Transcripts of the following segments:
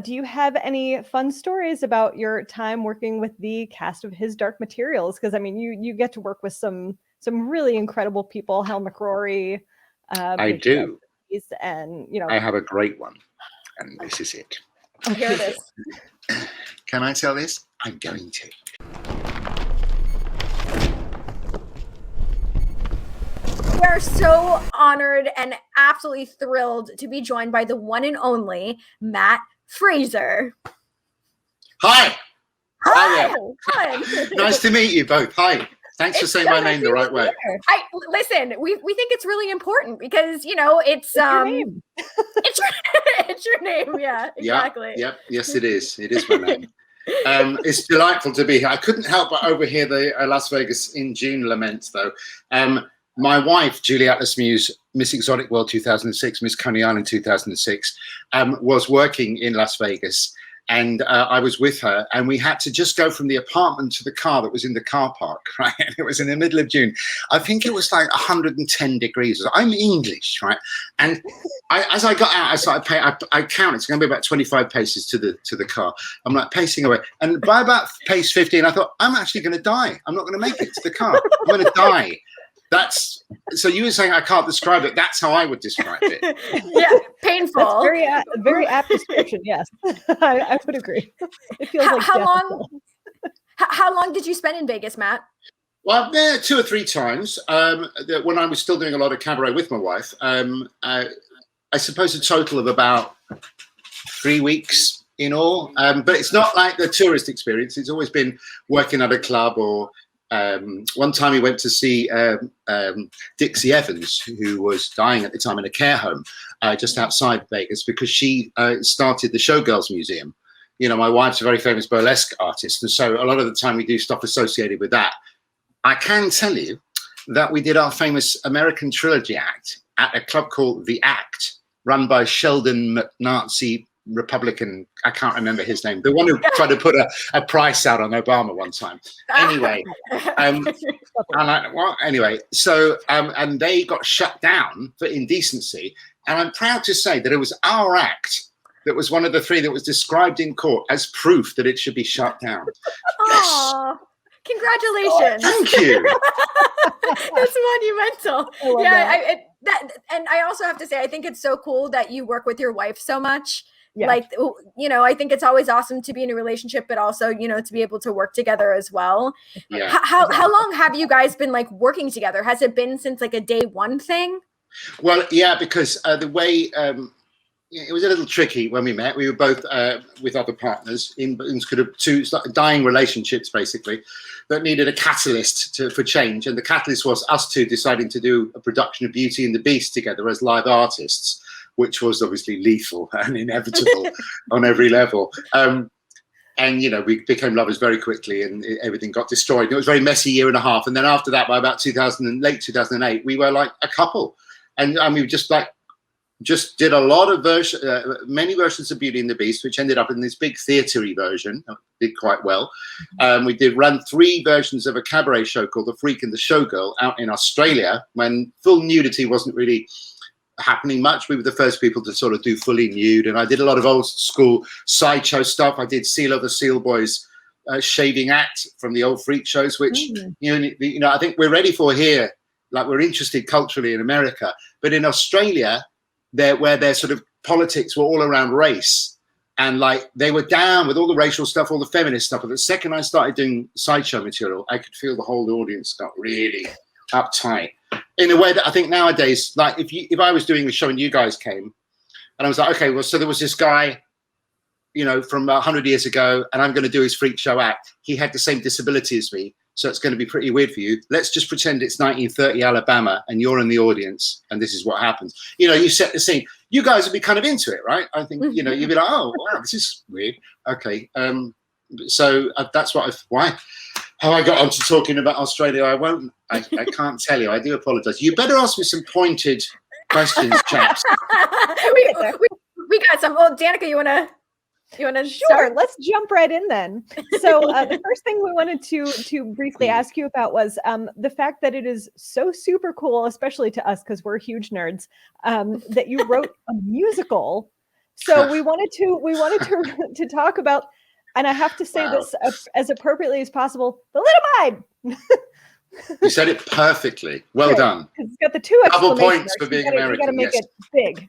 Do you have any fun stories about your time working with the cast of His Dark Materials? Because I mean, you get to work with some really incredible people. Hal McCrory. I do. And I have a great one, and this is it. Okay. Here it is. Can I tell this? I'm going to. We are so honored and absolutely thrilled to be joined by the one and only Matt Fraser. Hi. Hi. Hi. Nice to meet you both. Hi. Thanks for saying my name the right way. Listen, we think it's really important because it's your name. it's your name. Yeah, exactly. Yep. Yes, it is. It is my name. It's delightful to be here. I couldn't help but overhear the Las Vegas in June laments, though. My wife, Julie Atlas Muse, Miss Exotic World 2006, Miss Coney Island 2006, was working in Las Vegas. And I was with her, and we had to just go from the apartment to the car that was in the car park, right? And it was in the middle of June. I think it was like 110 degrees. I'm English, right? And as I got out, I started paying. I counted. It's going to be about 25 paces to the car. I'm like pacing away, and by about pace 15, I thought, I'm actually going to die. I'm not going to make it to the car. I'm going to die. So you were saying I can't describe it. That's how I would describe it. Yeah, painful. That's very apt description. Yes, I would agree. It feels like how long did you spend in Vegas, Matt? Well, there 2 or 3 times. When I was still doing a lot of cabaret with my wife, I suppose a total of about 3 weeks in all. But it's not like the tourist experience. It's always been working at a club or. One time we went to see Dixie Evans, who was dying at the time in a care home just outside Vegas because she started the Showgirls Museum. My wife's a very famous burlesque artist, and so a lot of the time we do stuff associated with that. I can tell you that we did our famous American Trilogy act at a club called The Act, run by Sheldon McNazi, Republican, I can't remember his name, the one who tried to put a price out on Obama one time. Anyway, so and they got shut down for indecency, and I'm proud to say that it was our act that was one of the 3 that was described in court as proof that it should be shut down. Yes. Congratulations. Thank you. That's monumental. Yeah, and I also have to say, I think it's so cool that you work with your wife so much. Yeah. Like, I think it's always awesome to be in a relationship, but also, to be able to work together as well. Yeah. How long have you guys been like working together? Has it been since like a day one thing? Well, yeah, because the way it was a little tricky when we met. We were both with other partners in sort of 2 dying relationships, basically, that needed a catalyst for change. And the catalyst was us 2 deciding to do a production of Beauty and the Beast together as live artists, which was obviously lethal and inevitable on every level. And, we became lovers very quickly and everything got destroyed. And it was a very messy year and a half. And then after that, by about late 2008, we were like a couple. And we just did a lot of many versions of Beauty and the Beast, which ended up in this big theatre-y version. Did quite well. We did run 3 versions of a cabaret show called The Freak and the Showgirl out in Australia when full nudity wasn't really happening much. We were the first people to sort of do fully nude, and I did a lot of old school sideshow stuff. I did CeeLo the Seal Boys shaving act from the old freak shows, which I think we're ready for here. Like, we're interested culturally in America, but in Australia, where their sort of politics were all around race, and like they were down with all the racial stuff, all the feminist stuff. But the second I started doing sideshow material, I could feel the whole audience got really uptight. In a way that I think nowadays, like if I was doing the show and you guys came, and I was like, okay, well, so there was this guy, from 100 years ago, and I'm going to do his freak show act. He had the same disability as me, so it's going to be pretty weird for you. Let's just pretend it's 1930 Alabama, and you're in the audience, and this is what happens. You set the scene. You guys would be kind of into it, right? I think, you'd be like, oh, wow, this is weird. Okay, so that's how I got onto talking about Australia. I can't tell you. I do apologize. You better ask me some pointed questions, chaps. we got some. Well, Danica, you want to Sure, start? let's jump right in then. So the first thing we wanted to briefly ask you about was the fact that it is so super cool, especially to us because we're huge nerds, that you wrote a musical So we wanted to talk about, and I have to say this as appropriately as possible, thalidomide. You said it perfectly. Well done. It's got the 2 double exclamation points marks. for being American. You got to make it big.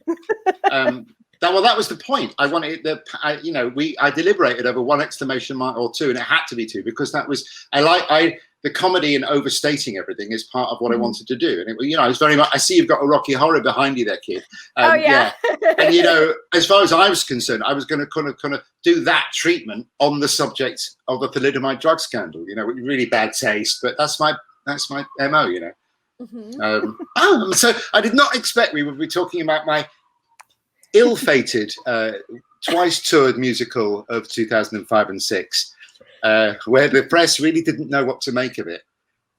That was the point. I wanted I deliberated over 1 exclamation mark or 2, and it had to be 2 because that was the comedy and overstating everything is part of what I wanted to do. And it, I was very much. I see you've got a Rocky Horror behind you there, kid. Oh yeah. And as far as I was concerned, I was going to kind of do that treatment on the subject of the thalidomide drug scandal. With really bad taste, but that's my MO. So I did not expect we would be talking about my ill-fated, twice toured musical of 2005 and 6, where the press really didn't know what to make of it.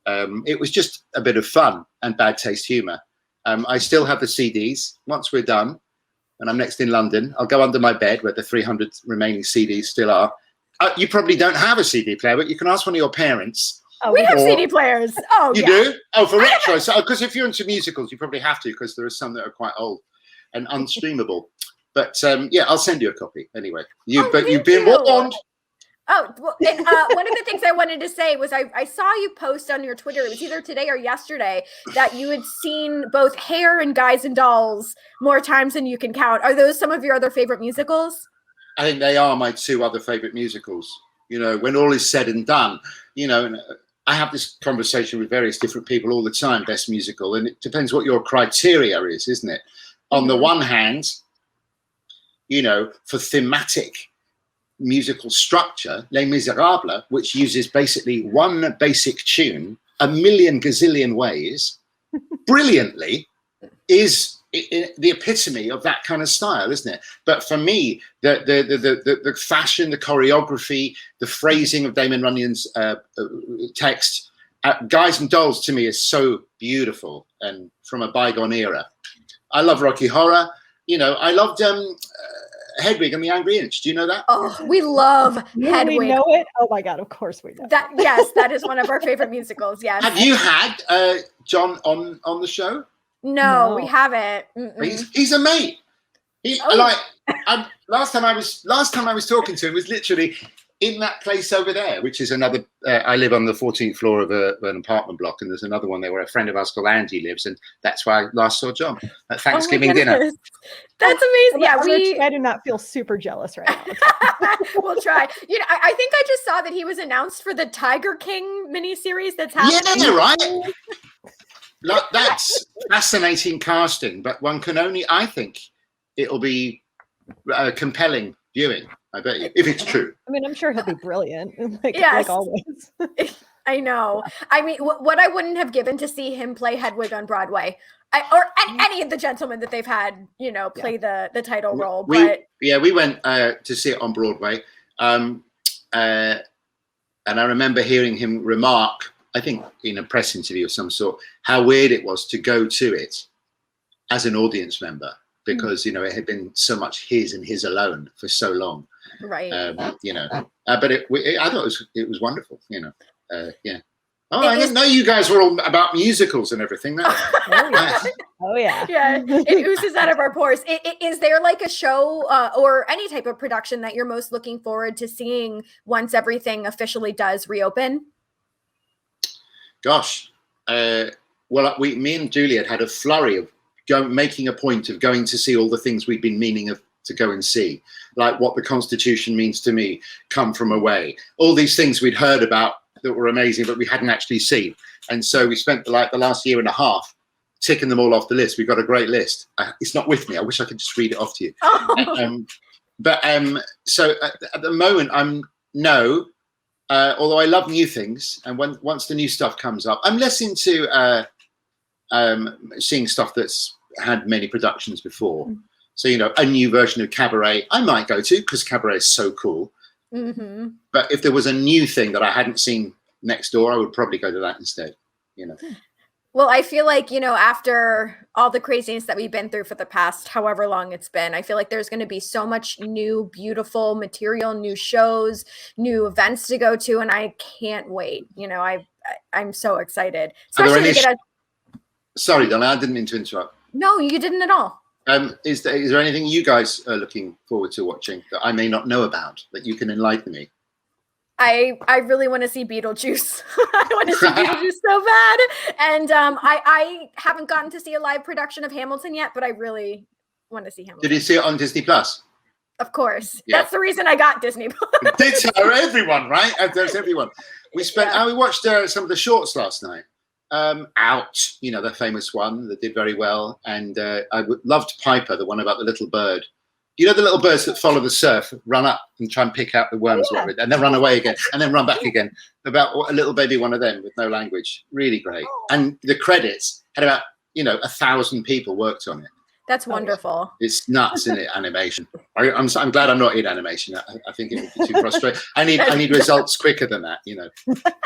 It was just a bit of fun and bad taste humor. I still have the CDs. Once we're done, and I'm next in London, I'll go under my bed where the 300 remaining CDs still are. You probably don't have a CD player, but you can ask one of your parents. Oh, we have CD players. Oh, you do? Oh, for retro. So, because if you're into musicals, you probably have to, because there are some that are quite old and unstreamable. But I'll send you a copy anyway. You've been warned. Oh, well, and one of the things I wanted to say was I saw you post on your Twitter, it was either today or yesterday, that you had seen both Hair and Guys and Dolls more times than you can count. Are those some of your other favorite musicals? I think they are my 2 other favorite musicals. When all is said and done, I have this conversation with various different people all the time, best musical, and it depends what your criteria is, isn't it? On the one hand, for thematic musical structure, Les Miserables, which uses basically one basic tune a million gazillion ways, brilliantly, is the epitome of that kind of style, isn't it? But for me, the fashion, the choreography, the phrasing of Damon Runyon's text, Guys and Dolls to me is so beautiful and from a bygone era. I love Rocky Horror. I loved Hedwig and the Angry Inch. Do you know that? Oh, we love Hedwig. We know it. Oh my God, of course we know. Yes, that is one of our favorite musicals. Yes. Have you had John on the show? No, we haven't. He's a mate. Last time I was talking to him was literally in that place over there, which is another. I live on the 14th floor of an apartment block, and there's another one there where a friend of ours called Andy lives, and that's where I last saw John at Thanksgiving dinner. That's amazing. I do not feel super jealous right now. We'll try. I think I just saw that he was announced for the Tiger King miniseries that's happening. Yeah, right. That's fascinating casting, but one can only. I think it'll be compelling viewing. I bet you, if it's true. I mean, I'm sure he'll be brilliant, like always. I know. I mean, what I wouldn't have given to see him play Hedwig on Broadway, or any of the gentlemen that they've had, play the title role. We went to see it on Broadway, and I remember hearing him remark, I think in a press interview of some sort, how weird it was to go to it as an audience member, because it had been so much his and his alone for so long. Right. But I thought it was wonderful. Yeah. Oh, I didn't know you guys were all about musicals and everything. Oh yeah. Yeah. It oozes out of our pores. Is there like a show or any type of production that you're most looking forward to seeing once everything officially does reopen? Gosh. Me and Juliet had a flurry of making a point of going to see all the things we'd been meaning to go and see, like What the Constitution Means to Me, Come From Away, all these things we'd heard about that were amazing, but we hadn't actually seen. And so we spent the last year and a half ticking them all off the list. We've got a great list. It's not with me. I wish I could just read it off to you. So at the moment, although I love new things, and once the new stuff comes up, I'm less into seeing stuff that's had many productions before. So, a new version of Cabaret I might go to, because Cabaret is so cool. Mm-hmm. But if there was a new thing that I hadn't seen next door, I would probably go to that instead. Well, I feel like, after all the craziness that we've been through for the past however long it's been, I feel like there's going to be so much new, beautiful material, new shows, new events to go to, and I can't wait. I'm so excited. Especially Sorry, Donna, I didn't mean to interrupt. No, you didn't at all. Is there anything you guys are looking forward to watching that I may not know about that you can enlighten me? I really want to see Beetlejuice. I want to see Beetlejuice so bad. And I haven't gotten to see a live production of Hamilton yet, but I really want to see Hamilton. Did you see it on Disney Plus? Of course. Yeah. That's the reason I got Disney Plus. Everyone, right? There's everyone. We watched some of the shorts last night. Out, the famous one that did very well. And I loved Piper, the one about the little bird. The little birds that follow the surf, run up and try and pick out the worms, and then run away again, and then run back again. About a little baby one of them with no language. Really great. And the credits had about, 1,000 people worked on it. That's wonderful. It's nuts, isn't it? Animation. I'm glad I'm not in animation. I think it would be too frustrating. I need results quicker than that.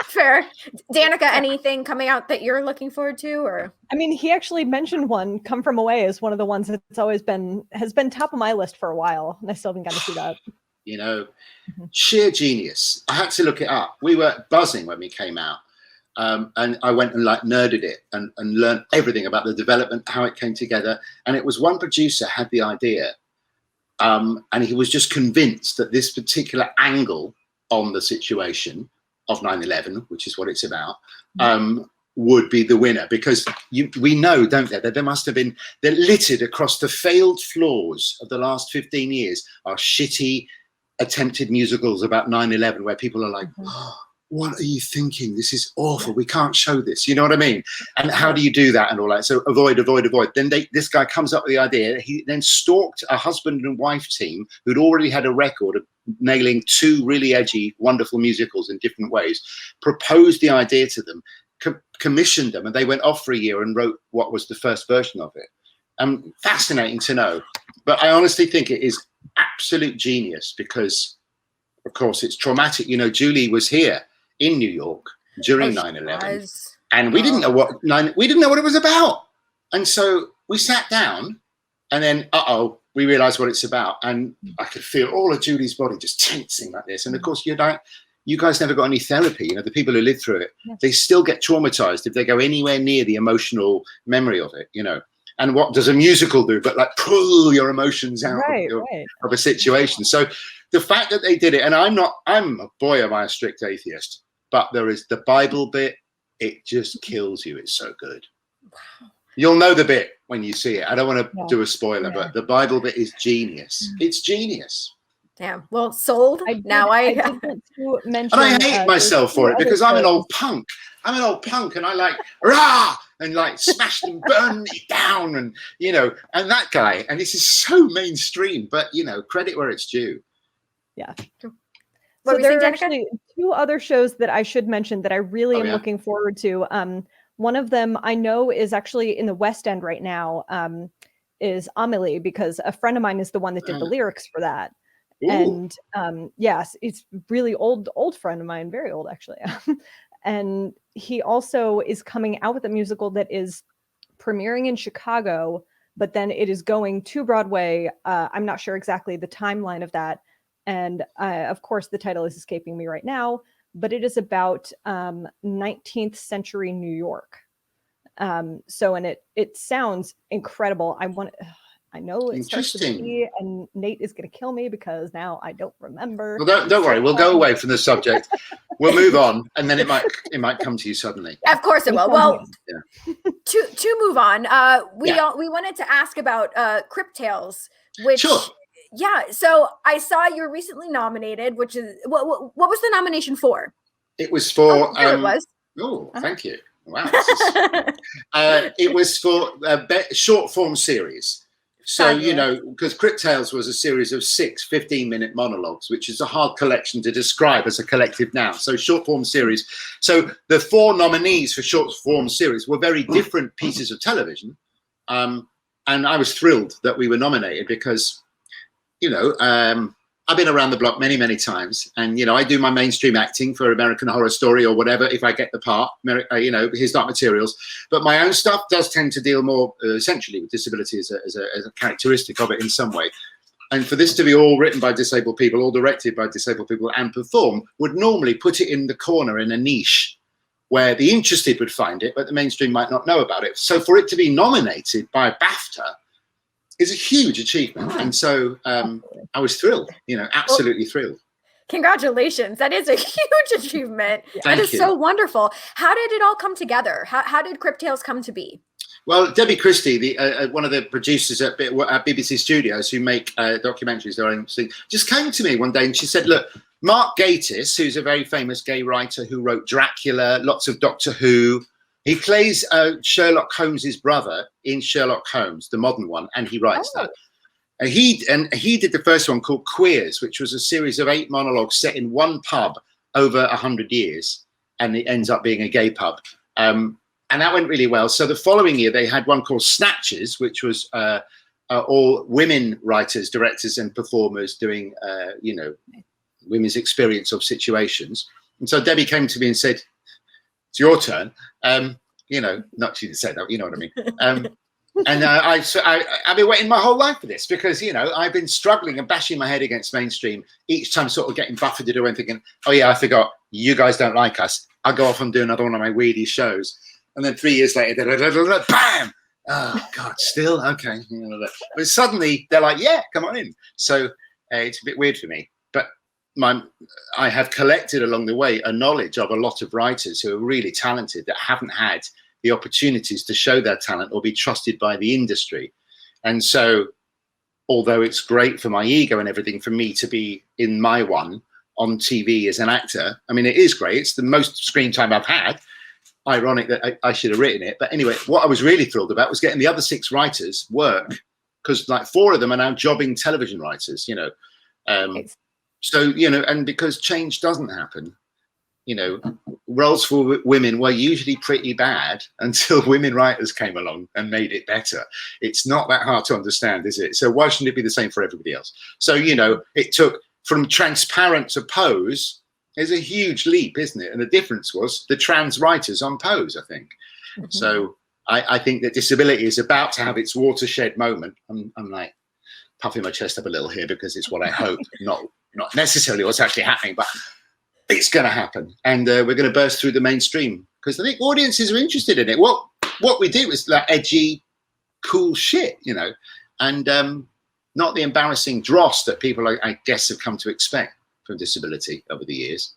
Fair. Danica, anything coming out that you're looking forward to, or? I mean, he actually mentioned one. Come From Away is one of the ones that's always has been top of my list for a while, and I still haven't got to see that. Sheer genius. I had to look it up. We were buzzing when we came out. And I went and nerded it and learned everything about the development, how it came together. And it was one producer had the idea, and he was just convinced that this particular angle on the situation of 9/11, which is what it's about, would be the winner. Because we know, don't they, that there must have been, they're littered across the failed floors of the last 15 years are shitty attempted musicals about 9/11 where people are like, what are you thinking? This is awful. We can't show this. You know what I mean? And how do you do that and all that? So avoid. Then this guy comes up with the idea. He then stalked a husband and wife team who'd already had a record of nailing 2 really edgy, wonderful musicals in different ways, proposed the idea to them, commissioned them, and they went off for a year and wrote what was the first version of it. Fascinating to know. But I honestly think it is absolute genius because, of course, it's traumatic. Julie was here in New York during 9/11, and we didn't know what it was about. And so we sat down, and then we realized what it's about, and I could feel all of Julie's body just tensing like this. And of course, you guys never got any therapy. The people who live through it, they still get traumatized if they go anywhere near the emotional memory of it. And what does a musical do but pull your emotions out of a situation? So the fact that they did it, and am I a strict atheist, but there is the Bible bit, it just kills you. It's so good. Wow. You'll know the bit when you see it. I don't want to do a spoiler, but the Bible bit is genius. It's genius. Damn. Well, sold. I hate myself for it because I'm an old punk. And I rah, and smash and burn me down, and and that guy. And this is so mainstream, but credit where it's due. Yeah. So there are actually 2 other shows that I should mention that I really am looking forward to. One of them I know is actually in the West End right now, is Amelie, because a friend of mine is the one that did the lyrics for that. Ooh. And yes, it's really old friend of mine, very old actually. And he also is coming out with a musical that is premiering in Chicago, but then it is going to Broadway. I'm not sure exactly the timeline of that. And of course, the title is escaping me right now, but it is about 19th century New York. And it sounds incredible. I know it starts with a T, and Nate is going to kill me because now I don't remember. Well, don't worry. We'll go away from the subject. We'll move on, and then it might come to you suddenly. Of course it will. Well, to move on, we wanted to ask about kryptales, which. Sure. Yeah, so I saw you were recently nominated, which is what was the nomination for? It was for it was. Oh, thank you. Wow. It was for a short form series. So, because kryptales was a series of 6 15-minute monologues, which is a hard collection to describe as a collective noun. So short form series. So the 4 nominees for short form series were very different pieces of television. And I was thrilled that we were nominated because I've been around the block many, many times, and I do my mainstream acting for American Horror Story or whatever if I get the part. His Dark Materials, but my own stuff does tend to deal more essentially with disability as a characteristic of it in some way. And for this to be all written by disabled people, all directed by disabled people, and performed would normally put it in the corner in a niche where the interested would find it, but the mainstream might not know about it. So for it to be nominated by BAFTA is a huge achievement. And so I was thrilled, absolutely thrilled. Congratulations. That is a huge achievement. That is so wonderful. How did it all come together? How did Kryptales come to be? Well, Debbie Christie, one of the producers at BBC Studios who make documentaries, their own thing, just came to me one day and she said, look, Mark Gatiss, who's a very famous gay writer who wrote Dracula, lots of Doctor Who, he plays Sherlock Holmes's brother in Sherlock Holmes, the modern one, and he writes that. And he did the first one called Queers, which was a series of 8 monologues set in one pub over 100 years, and it ends up being a gay pub. And that went really well. So the following year, they had one called Snatches, which was all women writers, directors, and performers doing, women's experience of situations. And so Debbie came to me and said, it's your turn. Not she didn't say that, you know what I mean. And I've been waiting my whole life for this because, I've been struggling and bashing my head against mainstream each time, sort of getting buffeted away and thinking, oh yeah, I forgot, you guys don't like us. I'll go off and do another one of my weedy shows. And then 3 years later, bam! Oh God, still? Okay. But suddenly they're like, yeah, come on in. So it's a bit weird for me. But I have collected along the way a knowledge of a lot of writers who are really talented that haven't had the opportunities to show their talent or be trusted by the industry. And so, although it's great for my ego and everything for me to be in my one on TV as an actor, I mean, it is great. It's the most screen time I've had. Ironic that I should have written it. But anyway, what I was really thrilled about was getting the other 6 writers work, because like 4 of them are now jobbing television writers, So, and because change doesn't happen, roles for women were usually pretty bad until women writers came along and made it better. It's not that hard to understand, is it? So why shouldn't it be the same for everybody else? So, it took from transparent to Pose is a huge leap, isn't it? And the difference was the trans writers on Pose, I think. Mm-hmm. So I think that disability is about to have its watershed moment. I'm like puffing my chest up a little here because it's what I hope, not necessarily what's actually happening, but it's going to happen. And we're going to burst through the mainstream because I think audiences are interested in it. What we did was like edgy, cool shit, and not the embarrassing dross that people, I guess, have come to expect from disability over the years.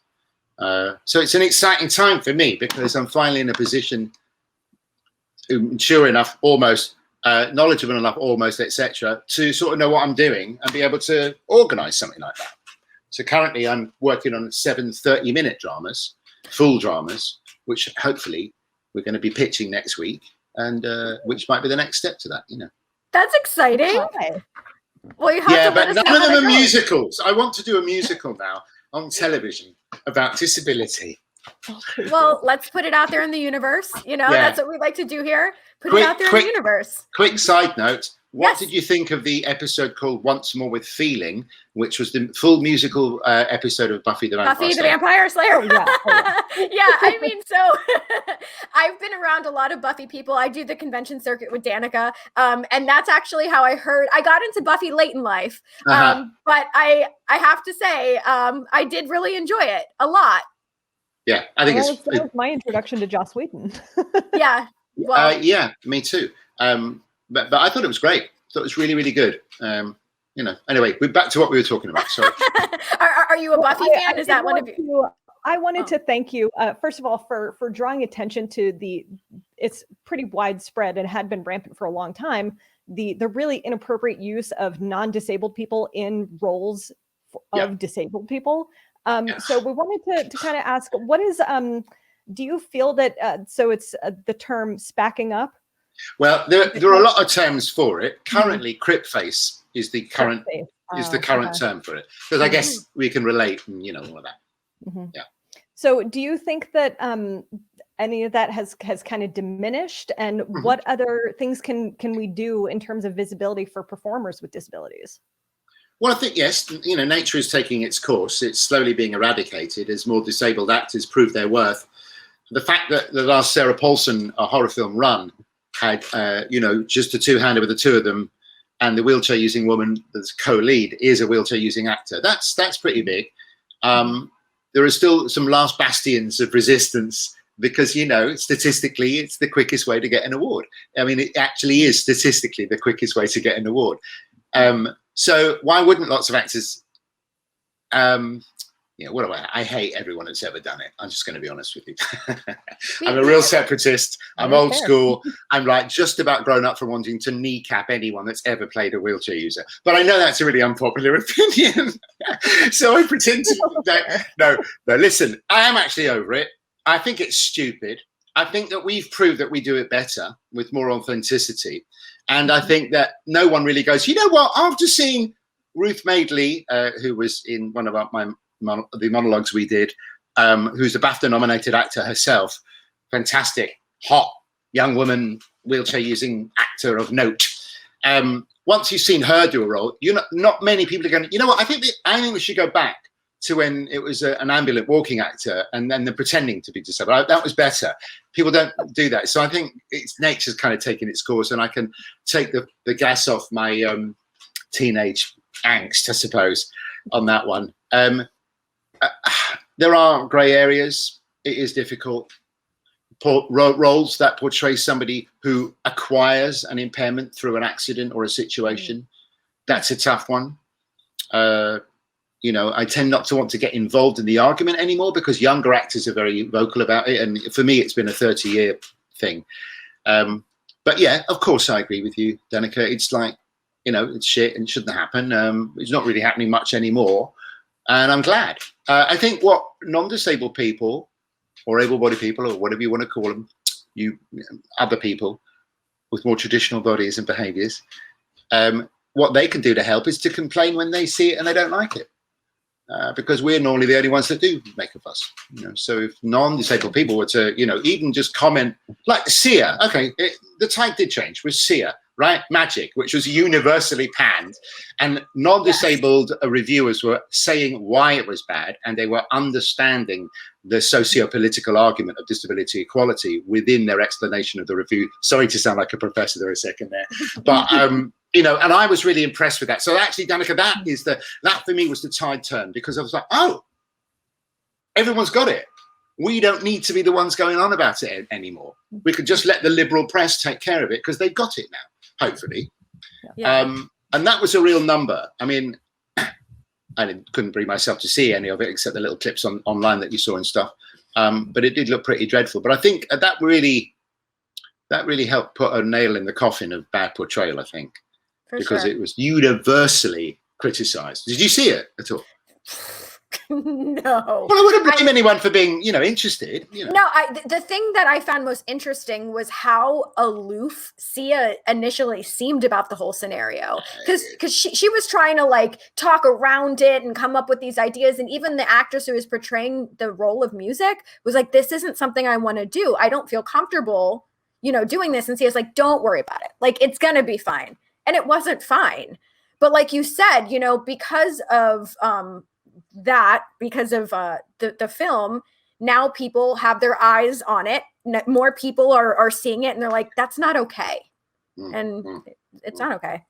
So it's an exciting time for me because I'm finally in a position, mature enough, almost, knowledgeable enough, almost, etc., to sort of know what I'm doing and be able to organize something like that. So currently I'm working on 7 30-minute dramas, full dramas, which hopefully we're going to be pitching next week, and which might be the next step to that, That's exciting. Okay. Well, you have to but none of them are musicals. I want to do a musical now on television about disability. Well, let's put it out there in the universe. That's what we like to do here. Put it out there in the universe. Quick side note. What did you think of the episode called Once More with Feeling, which was the full musical episode of Buffy the Vampire Slayer? Yeah. I mean, so I've been around a lot of Buffy people. I do the convention circuit with Danica, and that's actually how I got into Buffy late in life. But I have to say, I did really enjoy it a lot. Yeah, I think that was my introduction to Joss Whedon. Yeah. Well, me too. But I thought it was great. I thought it was really, really good. Anyway, we're back to what we were talking about. Sorry. Are you a Buffy fan? Is that one of you? I wanted to thank you, first of all, for drawing attention to it's pretty widespread and had been rampant for a long time, the really inappropriate use of non-disabled people in roles of disabled people. So we wanted to kind of ask, what is, do you feel that, so it's the term spacking up? Well, there are a lot of terms for it. Currently, Cryptface is the current term for it, because I guess we can relate and all of that. Mm-hmm. Yeah. So, do you think that any of that has kind of diminished, and what other things can we do in terms of visibility for performers with disabilities? Well, I think yes. Nature is taking its course. It's slowly being eradicated as more disabled actors prove their worth. The fact that the last Sarah Paulson horror film Run had, just a two-hander with the 2 of them, and the wheelchair-using woman that's co-lead is a wheelchair-using actor. That's pretty big. There are still some last bastions of resistance because, you know, statistically, it's the quickest way to get an award. I mean, it actually is statistically the quickest way to get an award. So why wouldn't lots of actors, you know, what do I hate everyone that's ever done it. I'm just going to be honest with you. I'm a real separatist. I'm old school. I'm like just about grown up from wanting to kneecap anyone that's ever played a wheelchair user. But I know that's a really unpopular opinion. So I pretend to, no, listen, I am actually over it. I think it's stupid. I think that we've proved that we do it better with more authenticity. And I think that no one really goes, you know what, after seeing Ruth Madeley, who was in one of the monologues we did, who's a BAFTA-nominated actor herself, fantastic, hot, young woman, wheelchair-using actor of note. Once you've seen her do a role, not many people are going, you know what, I think we should go back to when it was an ambulant walking actor and then the pretending to be disabled. That was better. People don't do that. So I think nature's kind of taken its course, and I can take the gas off my teenage angst, I suppose, on that one. There are grey areas. It is difficult. Roles that portray somebody who acquires an impairment through an accident or a situation, that's a tough one. You know, I tend not to want to get involved in the argument anymore because younger actors are very vocal about it. And for me, it's been a 30-year thing. But yeah, of course, I agree with you, Danica. It's like, you know, it's shit and it shouldn't happen. It's not really happening much anymore. And I'm glad. I think what non-disabled people or able-bodied people or whatever you want to call them, other people with more traditional bodies and behaviors, what they can do to help is to complain when they see it and they don't like it. Because we're normally the only ones that do make a fuss. You know, so if non-disabled people were to, you know, even just comment, like Sia, okay, the tide did change with Sia, right? Magic, which was universally panned, and non-disabled reviewers were saying why it was bad, and they were understanding the socio-political argument of disability equality within their explanation of the review. Sorry to sound like a professor there a second there, but you know, and I was really impressed with that. So actually, Danica, that for me was the tide turn, because I was like, oh, everyone's got it. We don't need to be the ones going on about it anymore. We could just let the liberal press take care of it because they've got it now, hopefully. Yeah. And that was a real number. I mean, I couldn't bring myself to see any of it except the little clips online that you saw and stuff. But it did look pretty dreadful. But I think that really helped put a nail in the coffin of bad portrayal, I think. Because it was universally criticized. Did you see it at all? No. Well, I wouldn't blame anyone for being, you know, interested. You know. No, the thing that I found most interesting was how aloof Sia initially seemed about the whole scenario. Because she was trying to like talk around it and come up with these ideas. And even the actress who was portraying the role of music was like, this isn't something I want to do. I don't feel comfortable, you know, doing this. And Sia's like, don't worry about it. Like, it's going to be fine. And it wasn't fine. But like you said, you know, because of because of the film, now people have their eyes on it. More people are seeing it and they're like, that's not okay. And it's not okay.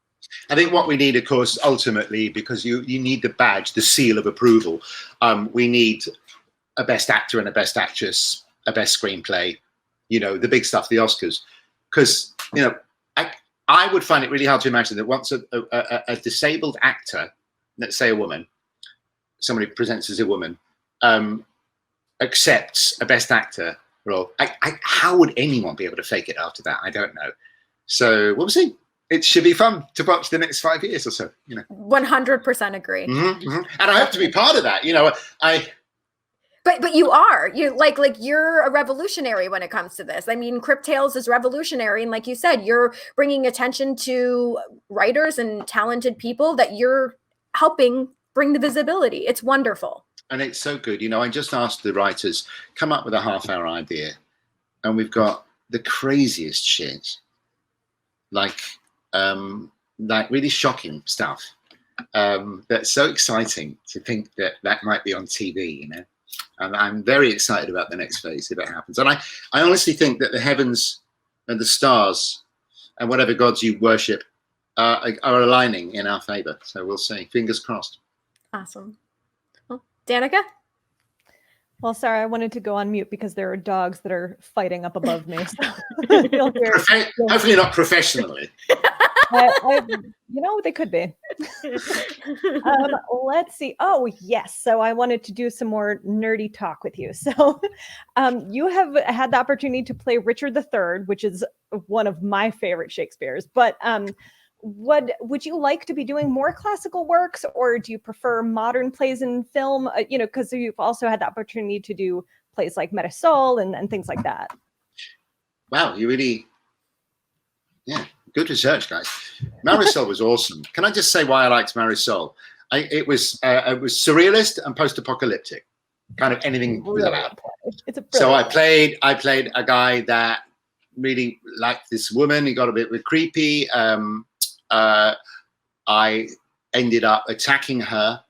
I think what we need, of course, ultimately, because you need the badge, the seal of approval. We need a best actor and a best actress, a best screenplay, you know, the big stuff, the Oscars. Because, you know, I would find it really hard to imagine that once a disabled actor, let's say a woman, somebody who presents as a woman, accepts a best actor role, how would anyone be able to fake it after that? I don't know. So we'll see. It should be fun to watch the next 5 years or so, you know. 100% agree. And I hope to be part of that, you know. But you're a revolutionary when it comes to this. I mean, Kryptales is revolutionary. And like you said, you're bringing attention to writers and talented people that you're helping bring the visibility. It's wonderful. And it's so good. You know, I just asked the writers, come up with a half-hour idea. And we've got the craziest shit. Like really shocking stuff. That's so exciting to think that might be on TV, you know. And I'm very excited about the next phase if it happens. And I honestly think that the heavens and the stars and whatever gods you worship are aligning in our favor. So we'll see. Fingers crossed. Awesome. Well, Danica? Well, sorry, I wanted to go on mute because there are dogs that are fighting up above me. So you'll hear, hopefully not professionally. They could be. Let's see. Oh, yes. So I wanted to do some more nerdy talk with you. So you have had the opportunity to play Richard III, which is one of my favorite Shakespeare's. But would you like to be doing more classical works, or do you prefer modern plays in film? Because you've also had the opportunity to do plays like Marisol and things like that. Wow, you really, good research, guys. Marisol was awesome. Can I just say why I liked Marisol? It was surrealist and post-apocalyptic, kind of anything was allowed. So I played a guy that really liked this woman. He got a bit creepy. I ended up attacking her,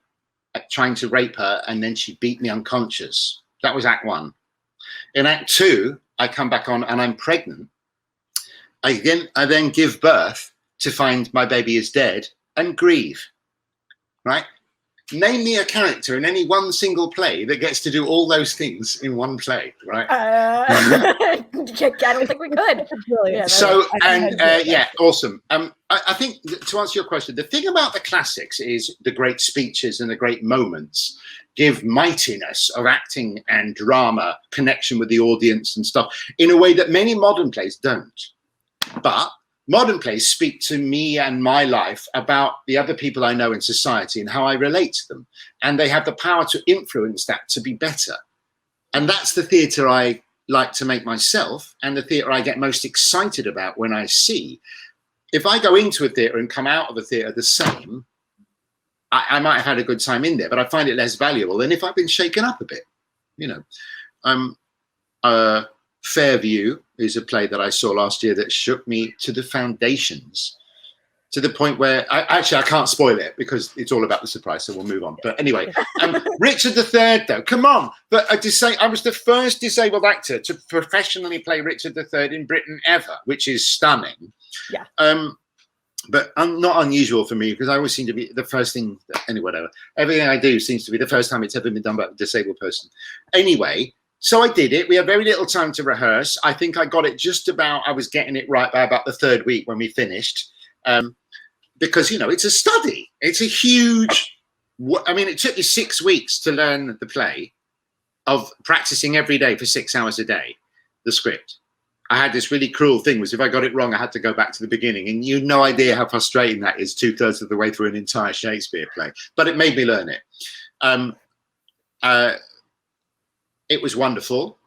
trying to rape her, and then she beat me unconscious. That was Act 1. In Act 2, I come back on and I'm pregnant. I then give birth to find my baby is dead and grieve, right? Name me a character in any one single play that gets to do all those things in one play, right? I don't think we could. Brilliant. So, awesome. I think to answer your question, the thing about the classics is the great speeches and the great moments give mightiness of acting and drama, connection with the audience and stuff in a way that many modern plays don't. But modern plays speak to me and my life about the other people I know in society and how I relate to them. And they have the power to influence that to be better. And that's the theatre I like to make myself, and the theatre I get most excited about when I see. If I go into a theatre and come out of a theatre the same, I might have had a good time in there, but I find it less valuable than if I've been shaken up a bit. Fairview is a play that I saw last year that shook me to the foundations, to the point where I can't spoil it because it's all about the surprise, so we'll move on. But anyway, Richard III, though, come on. But I was the first disabled actor to professionally play Richard III in Britain ever, which is stunning. Yeah. But not unusual for me because I always seem to be the first thing, whatever. Everything I do seems to be the first time it's ever been done by a disabled person. Anyway, so I did it. We had very little time to rehearse. I think I got it just about, I was getting it right by about the third week when we finished. Because, it's a study. It's a huge, it took me 6 weeks to learn the play, of practicing every day for 6 hours a day, the script. I had this really cruel thing was if I got it wrong, I had to go back to the beginning. And you have no idea how frustrating that is 2/3 of the way through an entire Shakespeare play. But it made me learn it. It was wonderful.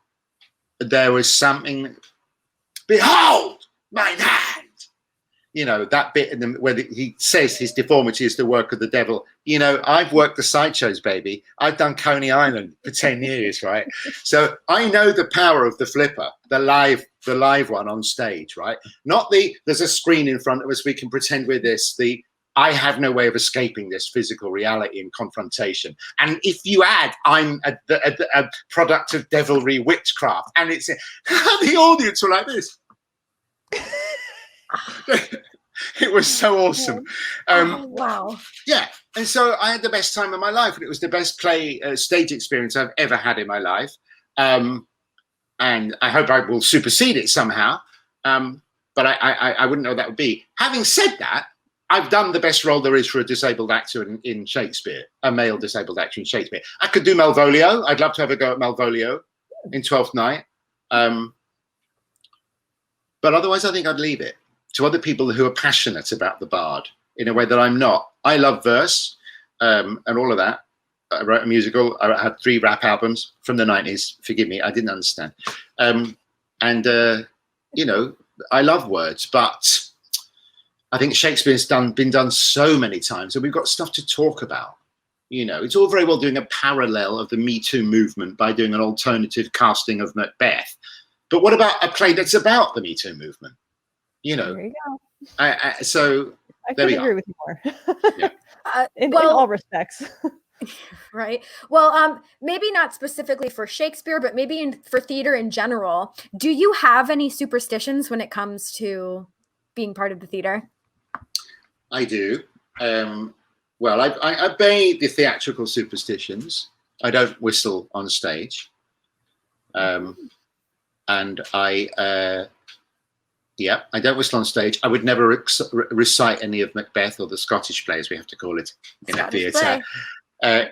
There was something, behold, mine hand. That bit where he says his deformity is the work of the devil. I've worked the sideshows, baby. I've done Coney Island for 10 years, right? So I know the power of the flipper, the live one on stage, right? Not there's a screen in front of us, we can pretend we're this, I have no way of escaping this physical reality and confrontation. And if you add, I'm a product of devilry, witchcraft, and it's the audience were like this. It was so awesome. Wow. Yeah. And so I had the best time of my life, and it was the best play stage experience I've ever had in my life. And I hope I will supersede it somehow. But I wouldn't know what that would be. Having said that, I've done the best role there is for a disabled actor in Shakespeare, a male disabled actor in Shakespeare. I could do Malvolio. I'd love to have a go at Malvolio in Twelfth Night. But otherwise, I think I'd leave it to other people who are passionate about the bard in a way that I'm not. I love verse and all of that. I wrote a musical. I had 3 rap albums from the 90s. Forgive me, I didn't understand. I love words, but I think Shakespeare's been done so many times, and we've got stuff to talk about. It's all very well doing a parallel of the Me Too movement by doing an alternative casting of Macbeth. But what about a play that's about the Me Too movement? There you go. So I couldn't agree with you more. Yeah. in all respects. Right. Well, maybe not specifically for Shakespeare, but maybe for theater in general. Do you have any superstitions when it comes to being part of the theater? I do. Well, I obey the theatrical superstitions. I don't whistle on stage. And I don't whistle on stage. I would never recite any of Macbeth or the Scottish plays, we have to call it, in a theatre.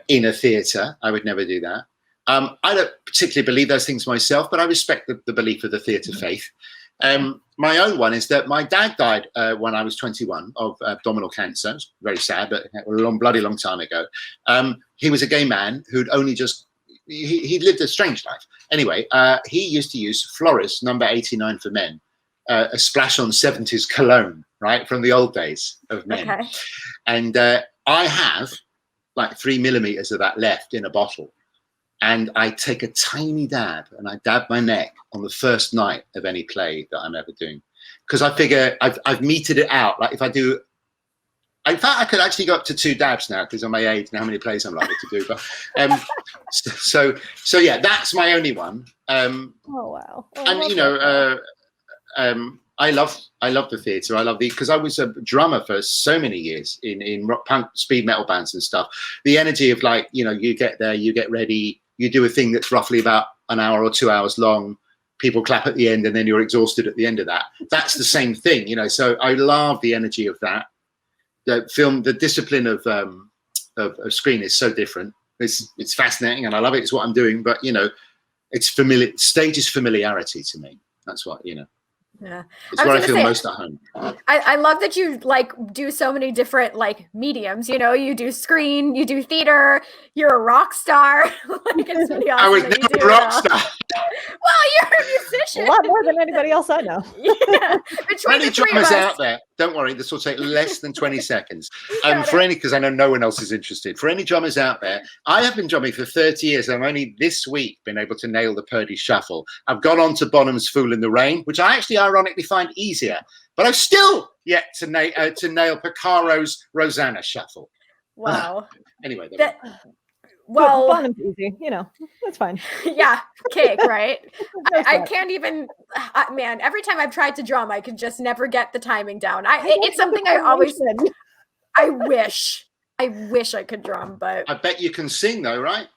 In a theatre, I would never do that. I don't particularly believe those things myself, but I respect the belief of the theatre faith. My own one is that my dad died when I was 21 of abdominal cancer. It's very sad, but a bloody long time ago. He was a gay man who'd only just, he lived a strange life. Anyway, he used to use Floris number 89 for men, a splash on 70s cologne, right, from the old days of men. Okay. And I have like 3 millimeters of that left in a bottle. And I take a tiny dab and I dab my neck on the first night of any play that I'm ever doing. Because I figure I've meted it out. Like if I do, in fact, I could actually go up to 2 dabs now because of my age and how many plays I'm likely to do. But so yeah, that's my only one. Oh, wow. Oh, and, you know, I love the theatre. I love because I was a drummer for so many years in rock, punk, speed metal bands and stuff. The energy of like, you know, you get there, you get ready, you do a thing that's roughly about an hour or 2 hours long. People clap at the end, and then you're exhausted at the end of that. That's the same thing, you know. So I love the energy of that. The film, the discipline of screen is so different. It's fascinating, and I love it. It's what I'm doing, but you know, it's familiar. Stage is familiarity to me. That's what, you know. Yeah, it's where I feel most at home. I love that you like do so many different like mediums. You know, you do screen, you do theater. You're a rock star. Like it's really awesome. I was never a rock star. Well, you're a musician. A lot more than anybody else I know. Yeah. For any drummers out there, don't worry, this will take less than 20 seconds. Because I know no one else is interested. For any drummers out there, I have been drumming for 30 years. I've only this week been able to nail the Purdy Shuffle. I've gone on to Bonham's Fool in the Rain, which I actually ironically find easier. But I've still yet to nail Piccaro's Rosanna Shuffle. Wow. Anyway. Well, Bonham's easy, you know, that's fine. Yeah, cake, right? I can't even, man, every time I've tried to drum, I could just never get the timing down. It's something I always, I wish I could drum, but. I bet you can sing though, right?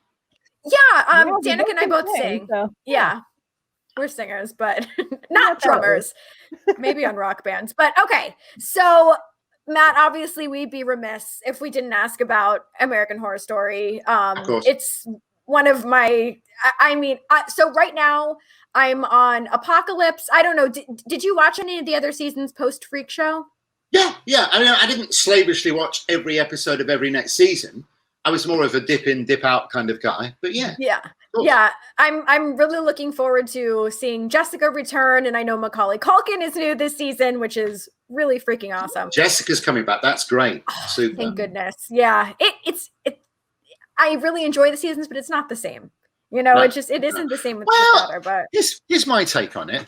Yeah, Danica and I both sing. So. Yeah, we're singers, but not drummers. Maybe on rock bands, but okay. So Matt, obviously we'd be remiss if we didn't ask about American Horror Story. Of course. It's one of my, so right now I'm on Apocalypse. I don't know. Did you watch any of the other seasons post Freakshow? Yeah. I mean, I didn't slavishly watch every episode of every next season. I was more of a dip in, dip out kind of guy, but yeah. Yeah. I'm really looking forward to seeing Jessica return. And I know Macaulay Culkin is new this season, which is really freaking awesome. Jessica's coming back. That's great. Super. Thank goodness. Yeah. I really enjoy the seasons, but it's not the same. You know, it isn't the same with daughter, but here's my take on it.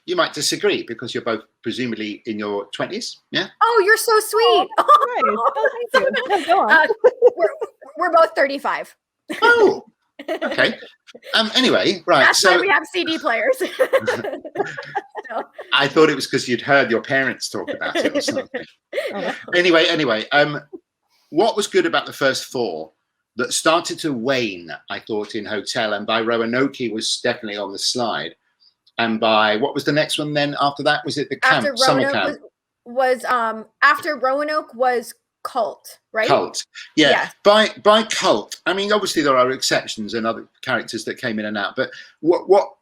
You might disagree because you're both presumably in your 20s. Yeah. Oh, you're so sweet. Oh, thank you. Go on. We're both 35. Oh, okay. Anyway, right. That's why we have CD players. So. I thought it was because you'd heard your parents talk about it or something. Anyway. What was good about the first 4 that started to wane, I thought, in Hotel, and by Roanoke was definitely on the slide. And by what was the next one then after that? Was it the camp, summer camp? After Roanoke was Cult, right? Cult. Yeah. By Cult, I mean, obviously there are exceptions and other characters that came in and out, but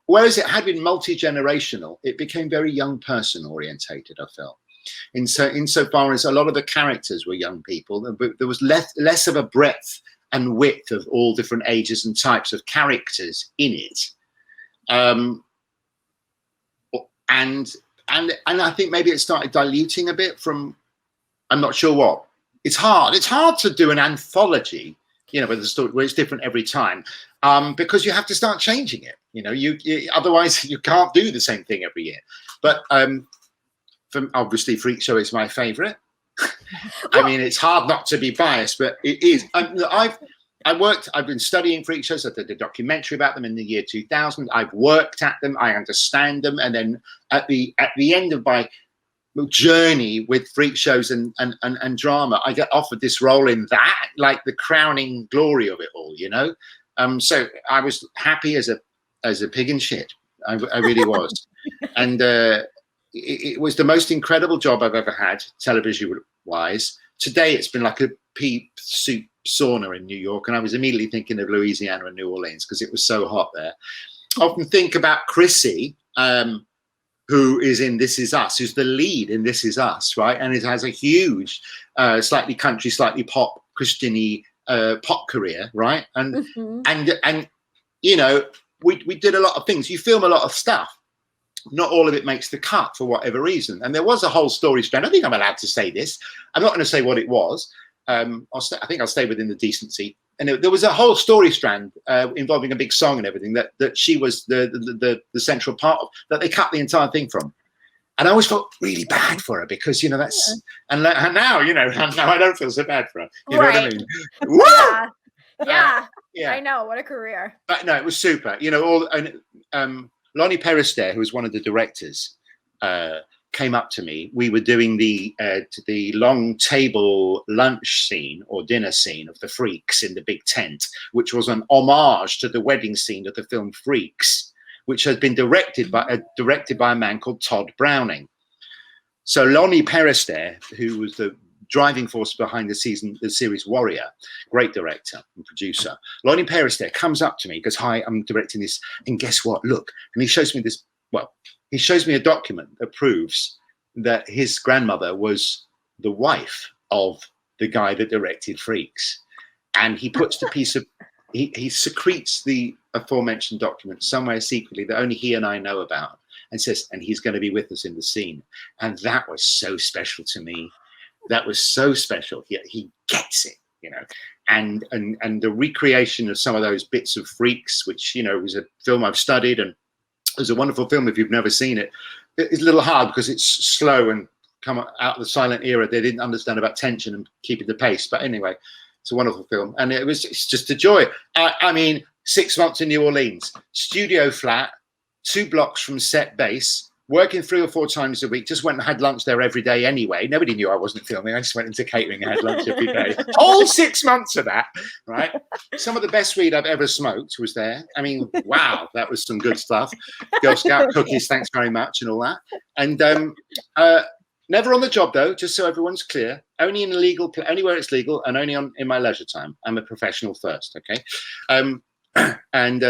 whereas it had been multi-generational, it became very young person orientated, I felt. Insofar as a lot of the characters were young people, but there was less of a breadth and width of all different ages and types of characters in it. And I think maybe it started diluting a bit from, I'm not sure what. It's hard to do an anthology, you know, where the story, where it's different every time, because you have to start changing it. You know, you otherwise you can't do the same thing every year. But obviously, Freakshow is my favorite. I mean, it's hard not to be biased, but it is. I've been studying Freakshows. I did a documentary about them in the year 2000. I've worked at them. I understand them. And then at the end of my journey with Freakshows and drama, I get offered this role in that, like the crowning glory of it all, you know? So I was happy as a as a pig in shit. I really was. And it was the most incredible job I've ever had, television-wise. Today, it's been like a pea soup sauna in New York, and I was immediately thinking of Louisiana and New Orleans because it was so hot there. I often think about Chrissy, who is in This Is Us, who's the lead in This Is Us, right? And it has a huge, slightly country, slightly pop, Christian-y pop career, right? And and you know, we did a lot of things. You film a lot of stuff. Not all of it makes the cut for whatever reason. And there was a whole story strand. I think I'm allowed to say this. I'm not going to say what it was. I think I'll stay within the decency. And there was a whole story strand involving a big song and everything that she was the central part of, that they cut the entire thing from. And I always felt really bad for her because, you know, that's, and now, you know, now I don't feel so bad for her. You know what I mean? Woo! Yeah. I know. What a career. But no, it was super. You know, Lonnie Perister, who was one of the directors, came up to me. We were doing the long table lunch scene or dinner scene of the Freaks in the big tent, which was an homage to the wedding scene of the film Freaks, which had been directed by a man called Todd Browning. So Lonnie Perister, who was the driving force behind the series Warrior, great director and producer. Lonnie Perister comes up to me, goes, "Hi, I'm directing this, and guess what? Look." And he shows me this. Well, he shows me a document that proves that his grandmother was the wife of the guy that directed Freaks, and he puts the piece of he secretes the aforementioned document somewhere secretly that only he and I know about, and says, and he's going to be with us in the scene. And that was so special to me. That was so special. He gets it, you know, and the recreation of some of those bits of Freaks, which, you know, was a film I've studied, and it was a wonderful film. If you've never seen it, it's a little hard because it's slow and come out of the silent era. They didn't understand about tension and keeping the pace. But anyway, it's a wonderful film, and it's just a joy. I mean, 6 months in New Orleans, studio flat, 2 blocks from set base. Working 3 or 4 times a week, just went and had lunch there every day anyway. Nobody knew I wasn't filming. I just went into catering and had lunch every day. All 6 months of that, right? Some of the best weed I've ever smoked was there. I mean, wow, that was some good stuff. Girl Scout cookies, thanks very much, and all that. And never on the job though, just so everyone's clear. Only in illegal, only where it's legal, and only in my leisure time. I'm a professional first, okay? And